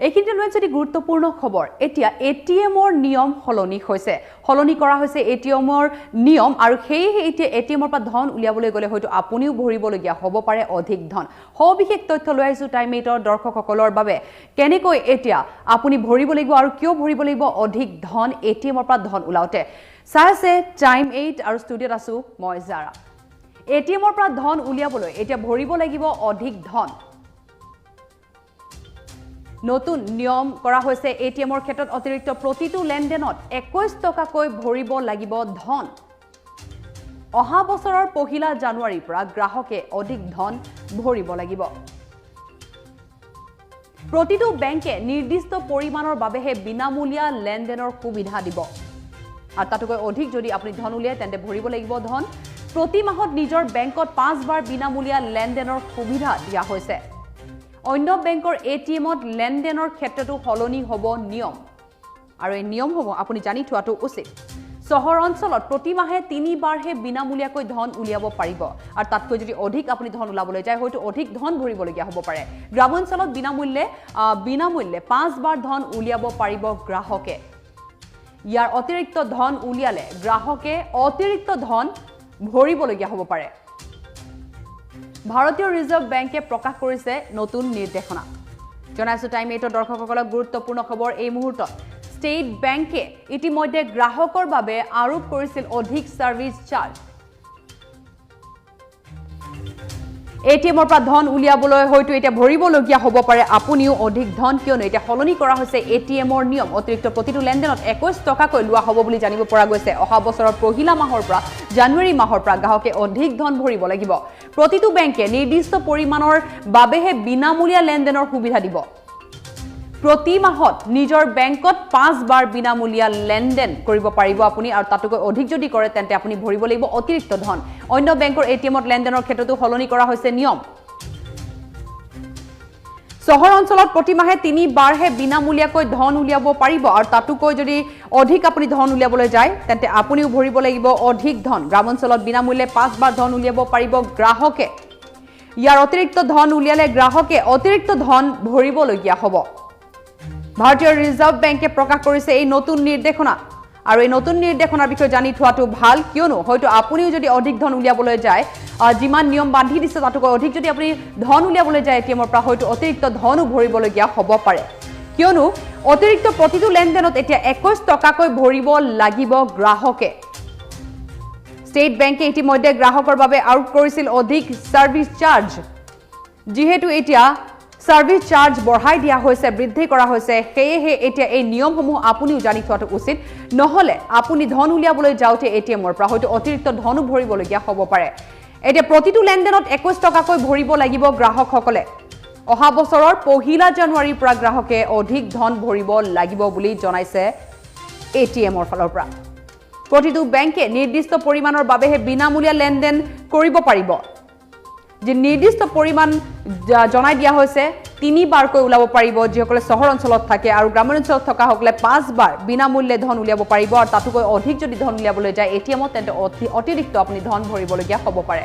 এইখিনিতে লৈ যদি গুৰুত্বপূৰ্ণ খবৰ এতিয়া এটিএমৰ নিয়ম সলনি কৰা হৈছে এটিএমৰ নিয়ম আৰু সেয়েহে এতিয়া এটিএমৰ পৰা ধন উলিয়াবলৈ গ'লে হয়তো আপুনিও ভৰিবলগীয়া হ'ব পাৰে অধিক ধন সবিশেষ তথ্য লৈ আহিছো টাইম 8ৰ দৰ্শকসকলৰ বাবে কেনেকৈ এতিয়া আপুনি ভৰিব লাগিব আৰু কিয় ভৰিব লাগিব অধিক ধন এটিএমৰ পৰা ধন উলাওতে চাইছে টাইম 8 আৰু ষ্টুডিঅ'ত আছো মই জাৰা এটিএমৰ পৰা ধন উলিয়াবলৈ এতিয়া ভৰিব লাগিব অধিক ধন নতুন নিয়ম কৰা হৈছে এটিএমৰ ক্ষেত্ৰত অতিৰিক্ত প্ৰতিটো লেনদেনত 21 টকাকৈ ভৰিব লাগিব ধন অহা বছৰৰ পহিলা জানুৱাৰীৰ পৰা গ্ৰাহকে অধিক ধন ভৰিব লাগিব প্ৰতিটো বেংকে নিৰ্দিষ্ট পৰিমাণৰ বাবেহে বিনামূলীয়া লেনদেনৰ সুবিধা দিব আৰু তাতকৈ অধিক যদি আপুনি ধন উলিয়ায় তেন্তে ভৰিব লাগিব ধন প্ৰতি মাহত নিজৰ বেংকত 5 বাৰ বিনামূলীয়া লেনদেনৰ সুবিধা দিয়া হৈছে অন্য বেংকৰ এটিএমত লেনদেনৰ ক্ষেত্ৰতো সলনি হ'ব নিয়ম আৰু এই নিয়মসমূহ আপুনি জানি থোৱাটো উচিত চহৰ অঞ্চলত প্ৰতি মাহে 3 বাৰহে বিনামূলীয়াকৈ ধন উলিয়াব পাৰিব আৰু তাতকৈ যদি অধিক আপুনি ধন উলাবলৈ যায় হয়তো অধিক ধন ভৰিবলগীয়া হ'ব পাৰে গ্ৰাম অঞ্চলত বিনামূল্যে 5 বাৰ ধন উলিয়াব পাৰিব গ্ৰাহকে ইয়াৰ অতিৰিক্ত ধন উলিয়ালে গ্ৰাহকে অতিৰিক্ত ধন ভৰিবলগীয়া হ'ব পাৰে ভাৰতীয় ৰিজাৰ্ভ বেংকে প্ৰকাশ কৰিছে নতুন নিৰ্দেশনা জনাইছো টাইম 8ৰ দৰ্শকসকলক গুৰুত্বপূৰ্ণ খবৰ এই মুহূৰ্তত ষ্টেট বেংকে ইতিমধ্যে গ্ৰাহকৰ বাবে আৰোপ কৰিছিল অধিক সাৰ্ভিস চাৰ্জ এটিএমৰ পৰা ধন উলিয়াবলৈ হয়তো এটা ভৰিবলগীয়া হ'ব পাৰে আপুনিও অধিক ধন কিয়নো এটা সলনি কৰা হৈছে এটিএমৰ নিয়ম অতিৰিক্ত প্ৰতিটো লেনদেনত 21 টকাকৈ লোৱা হ'ব বুলি জানিব পৰা গৈছে অহা বছৰৰ পহিলা মাহৰ পৰা জানুৱাৰী মাহৰ পৰা গ্ৰাহকে অধিক ধন ভৰিব লাগিব প্ৰতিটো বেংকে নিৰ্দিষ্ট পৰিমাণৰ বাবেহে বিনামূলীয়া লেনদেনৰ সুবিধা দিব প্ৰতি মাহত নিজৰ বেংকত 5 বাৰ বিনামূলীয়া লেনদেন কৰিব পাৰিব আপুনি আৰু তাতকৈ অধিক যদি কৰে তেন্তে আপুনি ভৰিব লাগিব অতিৰিক্ত ধন অন্য বেংকৰ এটিএমত লেনদেনৰ ক্ষেত্ৰতো সলনি কৰা হৈছে নিয়ম চহৰ অঞ্চলত প্ৰতি মাহে 3 বাৰহে বিনামূলীয়াকৈ ধন উলিয়াব পাৰিব আৰু তাতকৈ যদি অধিক আপুনি ধন উলিয়াবলৈ যায় তেন্তে আপুনিও ভৰিব লাগিব অধিক ধন গ্ৰাম অঞ্চলত বিনামূল্যে 5 বাৰ ধন উলিয়াব পাৰিব গ্ৰাহকে ইয়াৰ অতিৰিক্ত ধন উলিয়ালে গ্ৰাহকে অতিৰিক্ত ধন ভৰিবলগীয়া হ'ব ভাৰতীয় ৰিজাৰ্ভ বেংকে প্ৰকাশ কৰিছে এই নতুন নিৰ্দেশনা আৰু এই নতুন নিৰ্দেশনাৰ বিষয়ে জানি থোৱাটো ভাল কিয়নো হয়তো আপুনিও যদি অধিক ধন উলিয়াবলৈ যায় যিমান নিয়ম বান্ধি দিছে তাতকৈ অধিক যদি আপুনি ধন উলিয়াবলৈ যায় এটিএমৰ পৰা হয়তো অতিৰিক্ত ধনো ভৰিবলগীয়া হ'ব পাৰে কিয়নো অতিৰিক্ত প্ৰতিটো লেনদেনত এতিয়া 21 টকাকৈ ভৰিব লাগিব গ্ৰাহকে ষ্টেট বেংকে ইতিমধ্যে গ্ৰাহকৰ বাবে আৰোপ কৰিছিল অধিক সাৰ্ভিস চাৰ্জ যেহেতু এতিয়া সাৰ্ভিস চাৰ্জ বঢ়াই দিয়া হৈছে বৃদ্ধি কৰা হৈছে সেয়েহে এতিয়া এই নিয়মসমূহ আপুনিও জানি থোৱাটো উচিত নহলে আপুনি ধন উলিয়াবলৈ যাওঁতে এটিএমৰ পৰা হয়তো অতিৰিক্ত ধনো ভৰিবলগীয়া হ'ব পাৰে এতিয়া প্ৰতিটো লেনদেনত 21 টকাকৈ ভৰিব লাগিব গ্ৰাহকসকলে অহা বছৰৰ পহিলা জানুৱাৰীৰ পৰা গ্ৰাহকে অধিক ধন ভৰিব লাগিব বুলি জনাইছে এটিএমৰ ফালৰ পৰা প্ৰতিটো বেংকে নিৰ্দিষ্ট পৰিমাণৰ বাবেহে বিনামূলীয়া লেনদেন কৰিব পাৰিব যে নিৰ্দিষ্ট পৰিমাণ জনাই দিয়া হৈছে 3 বাৰকৈ উলাব পাৰিব যিসকলে চহৰ অঞ্চলত থাকে আৰু গ্ৰাম অঞ্চলত থকা সকলে 5 বাৰ বিনামূল্যে ধন উলিয়াব পাৰিব আৰু তাতকৈ অধিক যদি ধন উলিয়াবলৈ যায় এটিএমত তেন্তে অতিৰিক্ত আপুনি ধন ভৰিবলগীয়া হ'ব পাৰে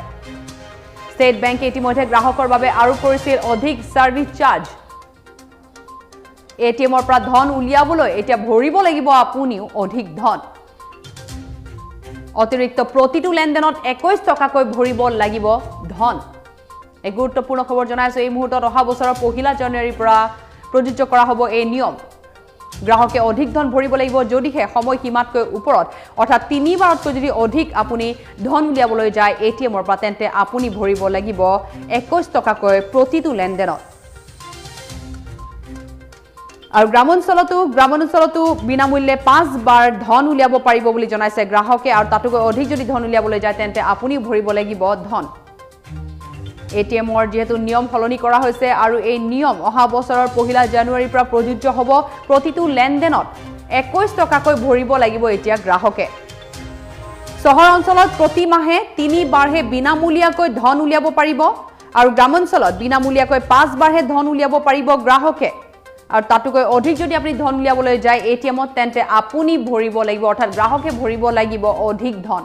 ষ্টেট বেংকে ইতিমধ্যে গ্ৰাহকৰ বাবে আৰোপ কৰিছিল অধিক সাৰ্ভিস চাৰ্জ এটিএমৰ পৰা ধন উলিয়াবলৈ এতিয়া ভৰিব লাগিব আপুনিও অধিক ধন অতিৰিক্ত প্ৰতিটো লেনদেনত 21 টকাকৈ ভৰিব লাগিব ধন এক গুৰুত্বপূৰ্ণ খবৰ জনাইছো এই মুহূৰ্তত অহা বছৰৰ পহিলা জানুৱাৰীৰ পৰা প্ৰযোজ্য কৰা হ'ব এই নিয়ম গ্ৰাহকে অধিক ধন ভৰিব লাগিব যদিহে সময় সীমাতকৈ ওপৰত অৰ্থাৎ 3 বাৰতকৈ যদি অধিক আপুনি ধন উলিয়াবলৈ যায় এটিএমৰ পৰা তেন্তে আপুনি ভৰিব লাগিব 21 টকাকৈ প্ৰতিটো লেনদেনত আৰু গ্ৰাম অঞ্চলতো বিনামূল্যে 5 বাৰ ধন উলিয়াব পাৰিব বুলি জনাইছে গ্ৰাহকে আৰু তাতকৈ অধিক যদি ধন উলিয়াবলৈ যায় তেন্তে আপুনিও ভৰিব লাগিব ধন এটিএমৰ যেহেতু নিয়ম সলনি কৰা হৈছে আৰু এই নিয়ম অহা বছৰৰ পহিলা জানুৱাৰীৰ পৰা প্ৰযোজ্য হ'ব প্ৰতিটো লেনদেনত 21 টকাকৈ ভৰিব লাগিব এতিয়া গ্ৰাহকে চহৰ অঞ্চলত প্ৰতি মাহে 3 বাৰহে বিনামূলীয়াকৈ ধন উলিয়াব পাৰিব আৰু গ্ৰাম অঞ্চলত বিনামূলীয়াকৈ 5 বাৰহে ধন উলিয়াব পাৰিব গ্ৰাহকে আৰু তাতকৈ অধিক যদি আপুনি ধন উলিয়াবলৈ যায় এটিএমত তেন্তে আপুনি ভৰিব লাগিব অৰ্থাৎ গ্ৰাহকে ভৰিব লাগিব অধিক ধন